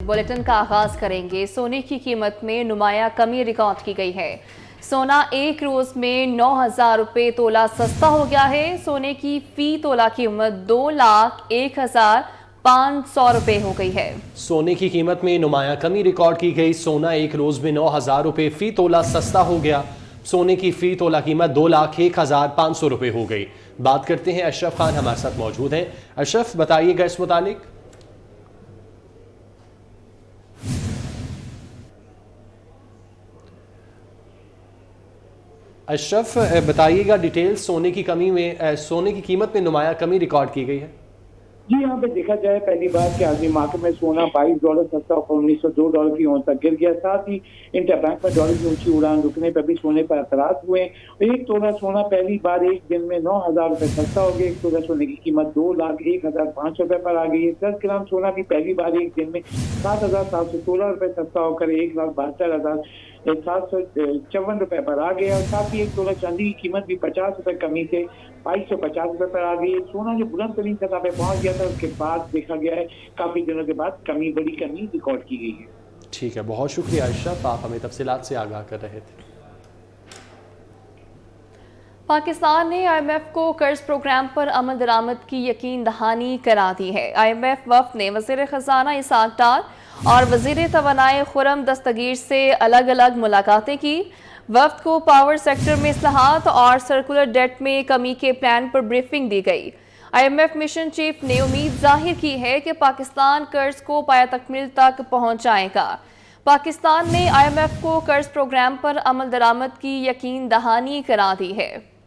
Bulletin का आगाज करेंगे। सोने की कीमत में नुमाया कमी रिकॉर्ड की गई है। सोना एक रोज में 9,000 रुपये तोला सस्ता हो गया है। सोने की फी तोला कीमत 2,01,500 रुपये हो गई है। सोने की कीमत में नुमाया कमी रिकॉर्ड की गई। सोना एक रोज में 9,000 रुपये फी तोला सस्ता हो गया। सोने की फी तोला कीमत 2,01,500 रुपये हो गई। बात करते हैं, अशरफ खान हमारे साथ मौजूद हैं। अशरफ, बताइएगा इस मुतालिक। अशरफ, बताइएगा डिटेल। सोने की कीमत में नुमाया कमी रिकॉर्ड की गई है। जी, यहाँ पे देखा जाए पहली बात कि आदमी मार्केट में सोना $22 सस्ता होकर $1,902 की ओर तक गिर गया। साथ ही इंटरबैंक में डॉलर की ऊंची उड़ान रुकने पर भी सोने पर असरात हुए। एक तोला सोना पहली बार एक दिन में 9,000 रुपये सस्ता हो गया। एक तोला सोने की कीमत 2,01,500 रुपये पर आ गई है। 10 ग्राम सोना भी पहली बार एक दिन में 7,716 रुपये सस्ता होकर 1,72,754 रुपये पर आ गया। साथ ही एक तोला चांदी की कीमत भी 50 रुपये कमी से 2,250 रुपये पर आ गई है। सोना जो बुलंद तरीन सतह पे पहुंच गया था, उसके बाद देखा गया है काफी दिनों के बाद बड़ी कमी रिकॉर्ड की गई है। ठीक है, बहुत शुक्रिया अशरफ, आप हमें तफसीलात से आगाह कर रहे थे। पाकिस्तान ने IMF को कर्ज प्रोग्राम पर अमल दरामद की यकीन दहानी करा दी है। IMF वफ्द ने वज़ीर ख़जाना इसाक डार और वज़ीर तवानाई खुरम दस्तगीर से अलग अलग मुलाकातें की। वफ्द को पावर सेक्टर में इस्लाहात और सर्कुलर डेट में कमी के प्लान पर ब्रीफिंग दी गई। IMF मिशन चीफ ने उम्मीद जाहिर की है कि पाकिस्तान कर्ज को पाया तकमील तक पहुंचाएगा। पाकिस्तान ने IMF को कर्ज प्रोग्राम पर अमल दरामद की यकीन दहानी करा दी है।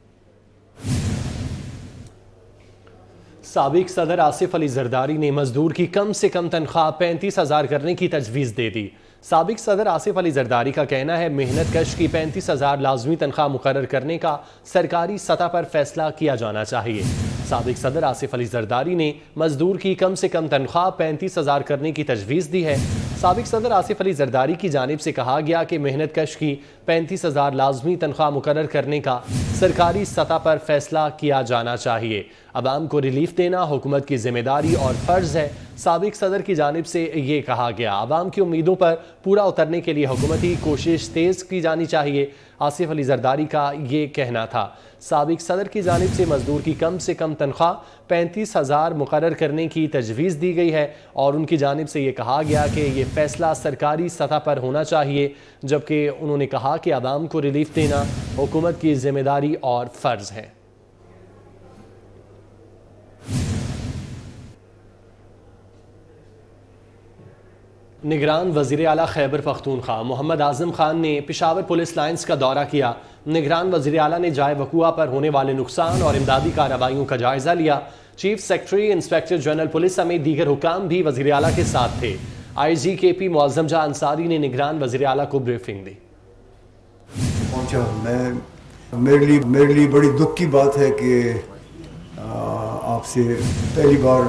साबिक सदर आसिफ अली जरदारी ने मजदूर की कम से कम तनख्वाह 35,000 करने की तजवीज़ दे दी। साबिक सदर आसिफ अली जरदारी का कहना है, मेहनत कश की 35,000 लाजमी तनख्वाह मुकर्रर करने का सरकारी सतह पर फैसला किया जाना चाहिए। साबिक सदर आसिफ अली जरदारी ने मजदूर की कम से कम तनख्वाह 35,000 करने की तजवीज़ दी है। साबिक सदर आसिफ अली जरदारी की जानिब से कहा गया कि मेहनत कश की 35,000 लाजमी तनख्वाह मुकर्रर करने का सरकारी सतह पर फैसला किया जाना चाहिए। अवाम को रिलीफ देना हुकूमत की जिम्मेदारी और फ़र्ज़ है। साबिक सदर की जानिब से ये कहा गया। अवाम की उम्मीदों पर पूरा उतरने के लिए हुकूमती कोशिश तेज़ की जानी चाहिए। आसिफ अली जरदारी का ये कहना था। साबिक सदर की जानिब से मजदूर की कम से कम तनख्वाह 35,000 मुकर्रर करने की तजवीज़ दी गई है और उनकी जानिब से ये कहा गया कि ये फ़ैसला सरकारी सतह पर होना चाहिए, जबकि उन्होंने कहा कि अवाम को रिलीफ देना हुकूमत की जिम्मेदारी और फ़र्ज़ है। निगरान वज़ीर आला खैबर पख्तूनख्वा मोहम्मद आज़म खान ने पेशावर पुलिस लाइन्स का दौरा किया। निगरान वज़ीर आला ने जाए वक़ुआ पर होने वाले नुकसान और इमदादी कार्रवाइयों का जायज़ा लिया। Chief secretary, inspector general police समेत दीगर हुकाम भी वज़ीर आला के साथ थे। IG KP मुअज़्ज़म जा अंसारी ने निगरान वज़ीर आला को ब्रीफिंग दी। मेरे लिए बड़ी दुख की बात है कि आपसे पहली बार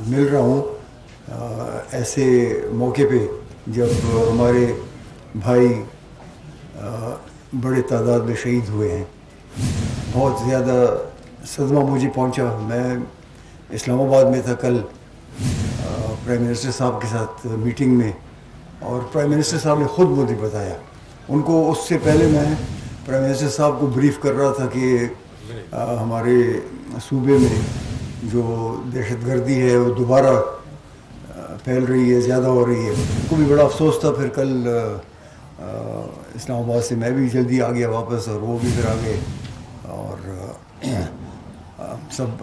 मिल रहा हूँ ऐसे मौके पे जब हमारे भाई बड़े तादाद में शहीद हुए हैं। बहुत ज़्यादा सदमा मुझे पहुंचा। मैं इस्लामाबाद में था कल प्राइम मिनिस्टर साहब के साथ मीटिंग में, और प्राइम मिनिस्टर साहब ने ख़ुद मुझे बताया। उनको उससे पहले मैं प्राइम मिनिस्टर साहब को ब्रीफ कर रहा था कि हमारे सूबे में जो दहशतगर्दी है वो दोबारा फैल रही है, ज़्यादा हो रही है। उनको भी बड़ा अफसोस था। फिर कल इस्लामाबाद से मैं भी जल्दी आ गया वापस, और वो भी फिर आ गए, और सब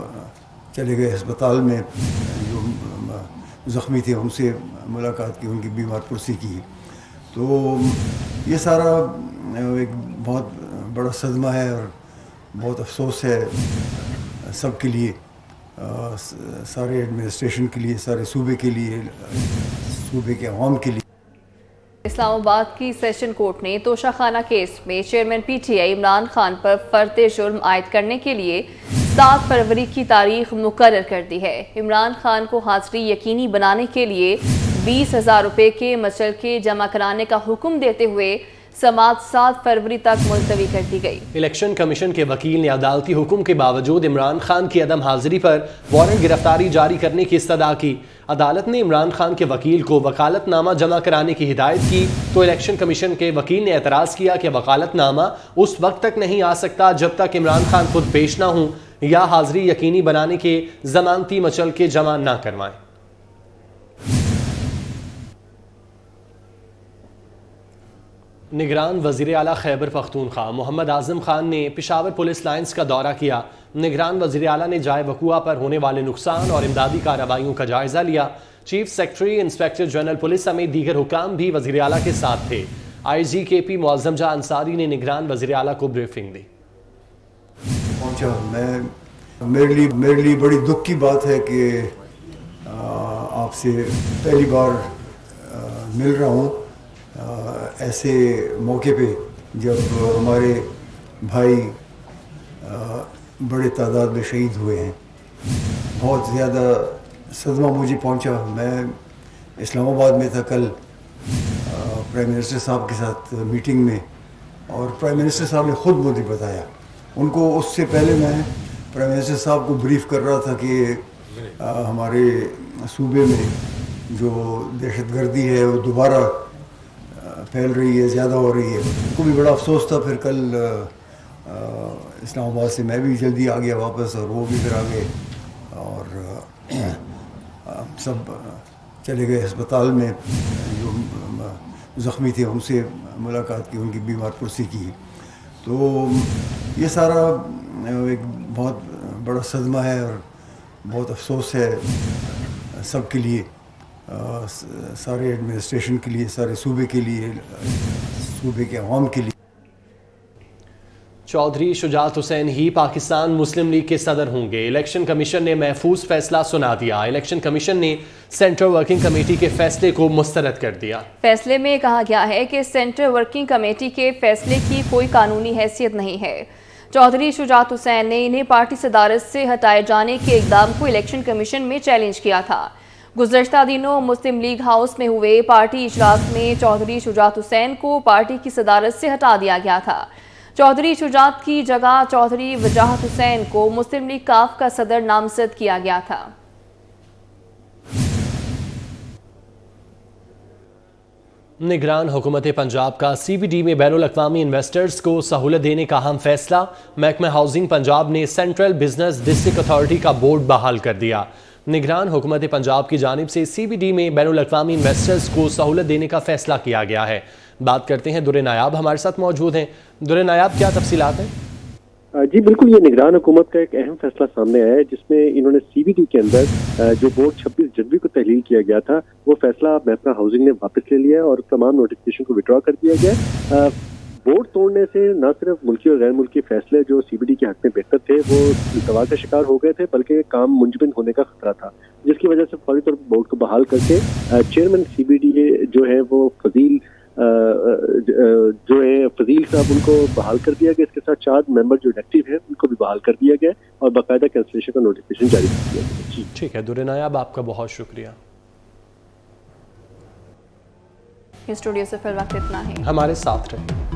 चले गए अस्पताल में। जो ज़ख्मी थे उनसे मुलाकात की, उनकी बीमार पुरसी की। तो ये सारा एक बहुत बड़ा सदमा है और बहुत अफसोस है सब के लिए, सारे एडमिनिस्ट्रेशन के लिए, सारे सूबे के लिए, सूबे के अवाम के लिए। इस्लामाबाद की सेशन कोर्ट ने तोशाखाना केस में चेयरमैन PTI इमरान खान पर फर्द जुर्म आयद करने के लिए 7 फरवरी की तारीख मुकर्रर कर दी है। इमरान खान को हाजिरी यकीनी बनाने के लिए 20,000 रुपये के मचलके जमा कराने का हुक्म देते हुए समाअत 7 फरवरी तक मुलतवी कर दी गई। इलेक्शन कमीशन के वकील ने अदालती हुक्म के बावजूद इमरान खान की अदम हाजिरी पर वारंट गिरफ्तारी जारी करने की इस्तदा की। अदालत ने इमरान खान के वकील को वकालतनामा जमा कराने की हिदायत की तो इलेक्शन कमीशन के वकील ने एतराज़ किया कि वकालतनामा उस वक्त तक नहीं आ सकता जब तक इमरान खान खुद पेश ना हों या हाजिरी यकीनी बनाने के जमानती मचल के जमा ना करवाएं। निगरान वज़ीर आला खैबर पख्तूनख्वा मोहम्मद आज़म खान ने पेशावर पुलिस लाइन्स का दौरा किया। निगरान वज़ीर आला ने जाए वक़ुआ पर होने वाले नुकसान और इमदादी कार्रवाइयों का जायज़ा लिया। Chief secretary, inspector general police समेत दीगर हुकाम भी वज़ीर आला के साथ थे। IGKP मुअज़्ज़म जहाँ अंसारी ने निगरान वज़ीर आला को ब्रीफिंग दी। पहुंचा मेरे लिए बड़ी दुख की बात है कि आपसे पहली बार मिल रहा हूँ ऐसे मौके पे जब हमारे भाई बड़े तादाद में शहीद हुए हैं। बहुत ज़्यादा सदमा मुझे पहुंचा। मैं इस्लामाबाद में था कल प्राइम मिनिस्टर साहब के साथ मीटिंग में, और प्राइम मिनिस्टर साहब ने ख़ुद मुझे बताया। उनको उससे पहले मैं प्राइम मिनिस्टर साहब को ब्रीफ कर रहा था कि हमारे सूबे में जो दहशतगर्दी है वो दोबारा फैल रही है, ज़्यादा हो रही है। उनको भी बड़ा अफसोस था। फिर कल इस्लामाबाद से मैं भी जल्दी आ गया वापस, और वो भी फिर आ गए, और सब चले गए अस्पताल में। जो ज़ख्मी थे उनसे मुलाकात की, उनकी बीमार पुरसी की। तो ये सारा एक बहुत बड़ा सदमा है और बहुत अफसोस है सब के लिए, सारे एडमिनिस्ट्रेशन के लिए, सारे सूबे के लिए, सूबे के अवाम के लिए। चौधरी शुजात हुसैन ही पाकिस्तान मुस्लिम लीग के सदर होंगे। इलेक्शन कमीशन ने महफूज फैसला सुना दिया। इलेक्शन कमीशन ने सेंट्रल वर्किंग कमेटी के फैसले को मुस्तरद कर दिया। फैसले में कहा गया है कि सेंट्रल वर्किंग कमेटी के फैसले की कोई कानूनी हैसियत नहीं है। चौधरी शुजात हुसैन ने इन्हें पार्टी सदारत से हटाए जाने के इकदाम को इलेक्शन कमीशन में चैलेंज किया था। गुज़श्ता दिनों मुस्लिम लीग हाउस में हुए पार्टी इजलास में चौधरी शुजात हुसैन को पार्टी की सदारत से हटा दिया गया था। चौधरी शुजात की जगह चौधरी वजाहत हुसैन को मुस्लिम लीग काफ का सदर नामजद किया गया था। निगरान हुकूमत पंजाब का CBD में बैनुल अक़वामी इन्वेस्टर्स को सहूलत देने का अहम फैसला। महकमा हाउसिंग पंजाब ने सेंट्रल बिजनेस डिस्ट्रिक्ट अथॉरिटी का बोर्ड बहाल कर दिया। निगरान हुकूमत पंजाब की जानिब से CBD में बैनुल अक़वामी इन्वेस्टर्स को सहूलत देने का फैसला किया गया है। बात करते हैं, दुर्रे नायाब हमारे साथ मौजूद हैं। दुर्रे नायाब, क्या तफसीलात हैं? जी बिल्कुल, ये निगरान हुकूमत का एक अहम फैसला सामने आया है, जिसमें इन्होंने CBD के अंदर जो बोर्ड 26 जनवरी को तहलील किया गया था, वो फैसला महकमा हाउसिंग ने वापस ले लिया और तमाम नोटिफिकेशन को विड्रॉ कर दिया गया। बोर्ड तोड़ने से न सिर्फ मुल्की और गैर मुल्की फैसले जो CBD के हक में बेहतर थे वो दबाव का शिकार हो गए थे, बल्कि काम मुंजमद होने का खतरा था, जिसकी वजह से फौरी तौर पर बोर्ड को बहाल करके चेयरमैन CBD जो है वो फजील साहब उनको बहाल कर दिया गया। इसके साथ 4 मेंबर जो एक्टिव है उनको भी बहाल कर दिया गया और बाकायदा कैंसिलेशन का नोटिफिकेशन जारी कर दिया गया। जी ठीक है दुर्रे नायाब, आपका बहुत शुक्रिया। स्टूडियो से फिर वक्त इतना है, हमारे साथ रहे।